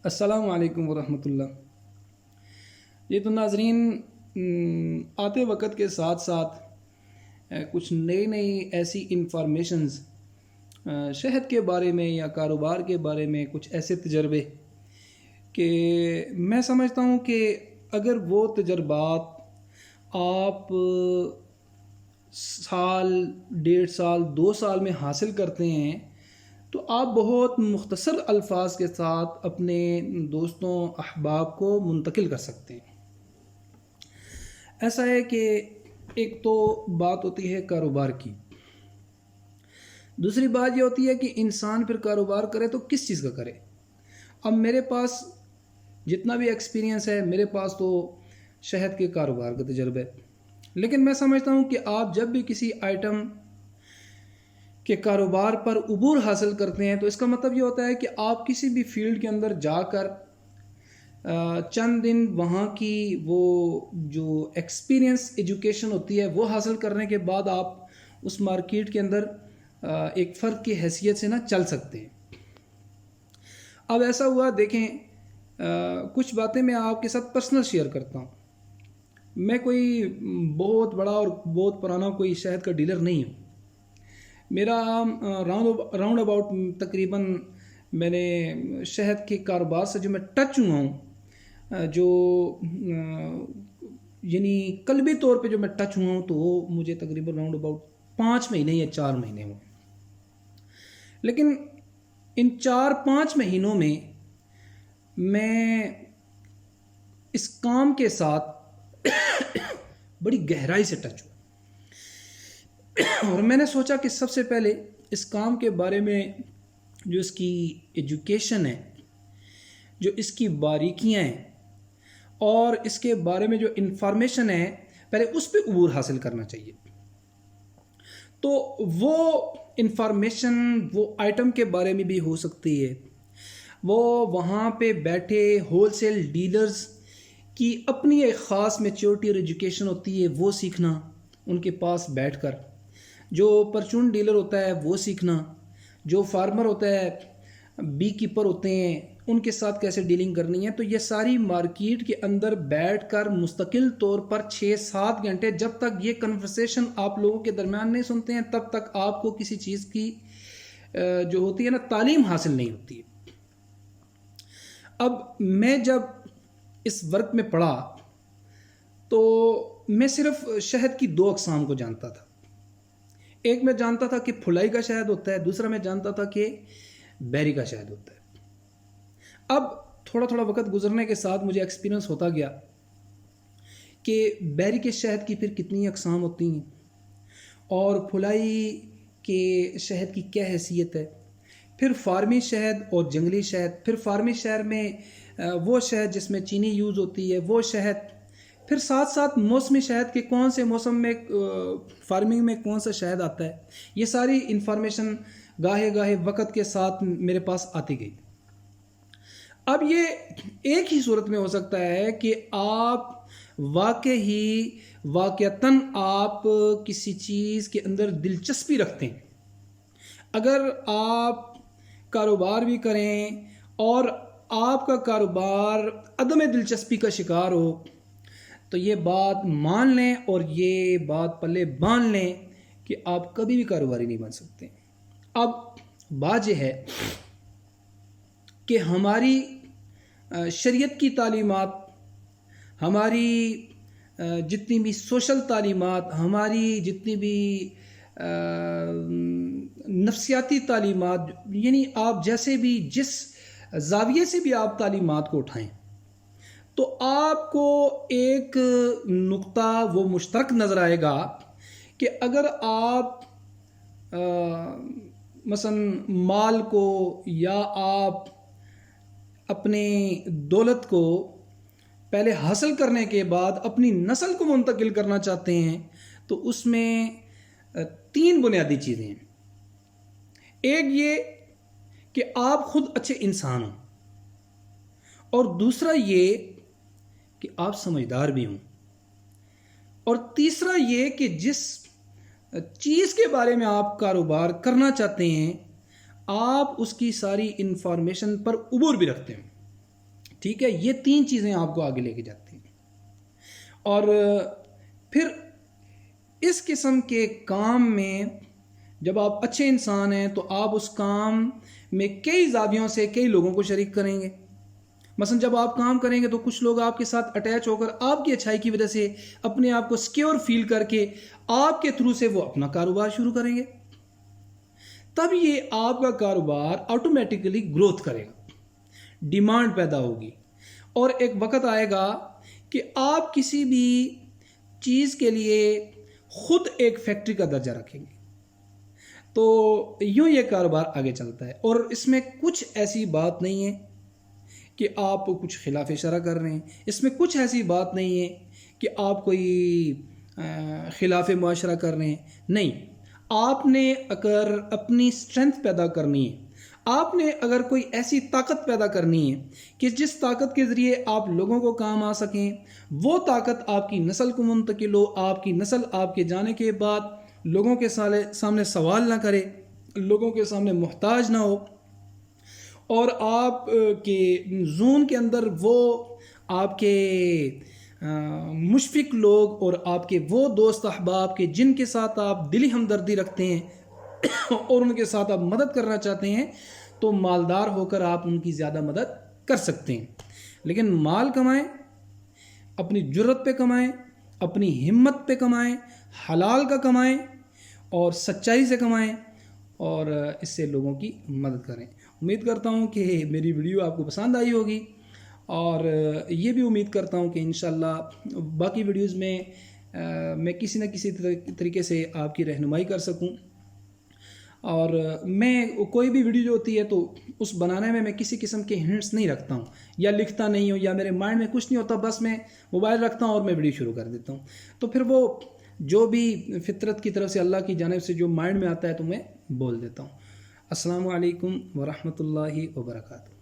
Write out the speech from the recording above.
السلام علیکم ورحمۃ اللہ۔ یہ تو ناظرین، آتے وقت کے ساتھ ساتھ کچھ نئی ایسی انفارمیشنز شہد کے بارے میں یا کاروبار کے بارے میں، کچھ ایسے تجربے کہ میں سمجھتا ہوں کہ اگر وہ تجربات آپ سال، 1.5 سال، 2 سال میں حاصل کرتے ہیں تو آپ بہت مختصر الفاظ کے ساتھ اپنے دوستوں، احباب کو منتقل کر سکتے ہیں۔ ایسا ہے کہ ایک تو بات ہوتی ہے کاروبار کی، دوسری بات یہ ہوتی ہے کہ انسان پھر کاروبار کرے تو کس چیز کا کرے۔ اب میرے پاس جتنا بھی ایکسپیرینس ہے، میرے پاس تو شہد کے کاروبار کا تجربہ ہے، لیکن میں سمجھتا ہوں کہ آپ جب بھی کسی آئٹم کے کاروبار پر عبور حاصل کرتے ہیں تو اس کا مطلب یہ ہوتا ہے کہ آپ کسی بھی فیلڈ کے اندر جا کر چند دن وہاں کی وہ جو ایکسپیرینس ایجوکیشن ہوتی ہے وہ حاصل کرنے کے بعد آپ اس مارکیٹ کے اندر ایک فرد کی حیثیت سے چل سکتے ہیں۔ اب ایسا ہوا، دیکھیں، کچھ باتیں میں آپ کے ساتھ پرسنل شیئر کرتا ہوں۔ میں کوئی بہت بڑا اور بہت پرانا کوئی شہد کا ڈیلر نہیں ہوں۔ میرا راؤنڈ اباؤٹ تقریباً میں نے شہد کے کاروبار سے جو میں ٹچ ہوا ہوں، جو یعنی قلبی طور پہ جو میں ٹچ ہوا ہوں، تو وہ مجھے تقریباً راؤنڈ اباؤٹ 5 مہینے یا 4 مہینے ہوئے۔ لیکن ان 4-5 مہینوں میں میں اس کام کے ساتھ بڑی گہرائی سے ٹچ ہوا، اور میں نے سوچا کہ سب سے پہلے اس کام کے بارے میں جو اس کی ایجوکیشن ہے، جو اس کی باریکیاں ہیں، اور اس کے بارے میں جو انفارمیشن ہے، پہلے اس پہ عبور حاصل کرنا چاہیے۔ تو وہ انفارمیشن وہ آئٹم کے بارے میں بھی ہو سکتی ہے، وہ وہاں پہ بیٹھے ہول سیل ڈیلرز کی اپنی ایک خاص میچورٹی اور ایجوکیشن ہوتی ہے، وہ سیکھنا، ان کے پاس بیٹھ کر، جو پرچون ڈیلر ہوتا ہے وہ سیکھنا، جو فارمر ہوتا ہے، بی کیپر ہوتے ہیں، ان کے ساتھ کیسے ڈیلنگ کرنی ہے۔ تو یہ ساری مارکیٹ کے اندر بیٹھ کر مستقل طور پر 6-7 گھنٹے، جب تک یہ کنورسیشن آپ لوگوں کے درمیان نہیں سنتے ہیں تب تک آپ کو کسی چیز کی جو ہوتی ہے تعلیم حاصل نہیں ہوتی ہے۔ اب میں جب اس ورک میں پڑھا تو میں صرف شہد کی 2 اقسام کو جانتا تھا۔ ایک میں جانتا تھا کہ پھلائی کا شہد ہوتا ہے، دوسرا میں جانتا تھا کہ بیری کا شہد ہوتا ہے۔ اب تھوڑا وقت گزرنے کے ساتھ مجھے ایکسپیرینس ہوتا گیا کہ بیری کے شہد کی پھر کتنی اقسام ہوتی ہیں، اور پھلائی کے شہد کی کیا حیثیت ہے، پھر فارمی شہد اور جنگلی شہد، پھر فارمی شہر میں وہ شہد جس میں چینی یوز ہوتی ہے وہ شہد، پھر ساتھ موسمی شہد کے کون سے موسم میں فارمنگ میں کون سا شہد آتا ہے۔ یہ ساری انفارمیشن گاہے وقت کے ساتھ میرے پاس آتی گئی۔ اب یہ ایک ہی صورت میں ہو سکتا ہے کہ آپ واقعتاً آپ کسی چیز کے اندر دلچسپی رکھتے ہیں۔ اگر آپ کاروبار بھی کریں اور آپ کا کاروبار عدم دلچسپی کا شکار ہو تو یہ بات مان لیں اور یہ بات پلے باندھ لیں کہ آپ کبھی بھی کاروباری نہیں بن سکتے۔ اب بات یہ ہے کہ ہماری شریعت کی تعلیمات، ہماری جتنی بھی سوشل تعلیمات، ہماری جتنی بھی نفسیاتی تعلیمات، یعنی آپ جیسے بھی جس زاویے سے بھی آپ تعلیمات کو اٹھائیں تو آپ کو ایک نقطہ وہ مشترک نظر آئے گا کہ اگر آپ مثلا مال کو یا آپ اپنے دولت کو پہلے حاصل کرنے کے بعد اپنی نسل کو منتقل کرنا چاہتے ہیں تو اس میں 3 بنیادی چیزیں ہیں۔ ایک یہ کہ آپ خود اچھے انسان ہوں، اور دوسرا یہ کہ آپ سمجھدار بھی ہوں، اور تیسرا یہ کہ جس چیز کے بارے میں آپ کاروبار کرنا چاہتے ہیں آپ اس کی ساری انفارمیشن پر عبور بھی رکھتے ہیں. ٹھیک ہے, یہ 3 چیزیں آپ کو آگے لے کے جاتی ہیں. اور پھر اس قسم کے کام میں جب آپ اچھے انسان ہیں تو آپ اس کام میں کئی زاویوں سے کئی لوگوں کو شریک کریں گے. مثلا جب آپ کام کریں گے تو کچھ لوگ آپ کے ساتھ اٹیچ ہو کر آپ کی اچھائی کی وجہ سے اپنے آپ کو سیکیور فیل کر کے آپ کے تھرو سے وہ اپنا کاروبار شروع کریں گے. تب یہ آپ کا کاروبار آٹومیٹکلی گروتھ کرے گا, ڈیمانڈ پیدا ہوگی, اور ایک وقت آئے گا کہ آپ کسی بھی چیز کے لیے خود ایک فیکٹری کا درجہ رکھیں گے. تو یوں یہ کاروبار آگے چلتا ہے, اور اس میں کچھ ایسی بات نہیں ہے کہ آپ کچھ خلاف شرع کر رہے ہیں, اس میں کچھ ایسی بات نہیں ہے کہ آپ کوئی خلاف معاشرہ کر رہے ہیں. نہیں, آپ نے اگر اپنی اسٹرینتھ پیدا کرنی ہے, آپ نے اگر کوئی ایسی طاقت پیدا کرنی ہے کہ جس طاقت کے ذریعے آپ لوگوں کو کام آ سکیں, وہ طاقت آپ کی نسل کو منتقل ہو, آپ کی نسل آپ کے جانے کے بعد لوگوں کے سامنے سوال نہ کرے, لوگوں کے سامنے محتاج نہ ہو, اور آپ کے زون کے اندر وہ آپ کے مشفق لوگ اور آپ کے وہ دوست احباب کے جن کے ساتھ آپ دلی ہمدردی رکھتے ہیں اور ان کے ساتھ آپ مدد کرنا چاہتے ہیں, تو مالدار ہو کر آپ ان کی زیادہ مدد کر سکتے ہیں. لیکن مال کمائیں, اپنی جرت پہ کمائیں, اپنی ہمت پہ کمائیں, حلال کا کمائیں اور سچائی سے کمائیں, اور اس سے لوگوں کی مدد کریں. امید کرتا ہوں کہ میری ویڈیو آپ کو پسند آئی ہوگی, اور یہ بھی امید کرتا ہوں کہ انشاءاللہ باقی ویڈیوز میں کسی نہ کسی طریقے سے آپ کی رہنمائی کر سکوں. اور میں کوئی بھی ویڈیو جو ہوتی ہے تو اس بنانے میں کسی قسم کے ہنٹس نہیں رکھتا ہوں, یا لکھتا نہیں ہوں, یا میرے مائنڈ میں کچھ نہیں ہوتا, بس میں موبائل رکھتا ہوں اور میں ویڈیو شروع کر دیتا ہوں. تو پھر وہ جو بھی فطرت کی طرف سے اللہ کی جانب سے جو مائنڈ میں آتا ہے تو میں بول دیتا ہوں. السلام علیکم ورحمۃ اللہ وبرکاتہ.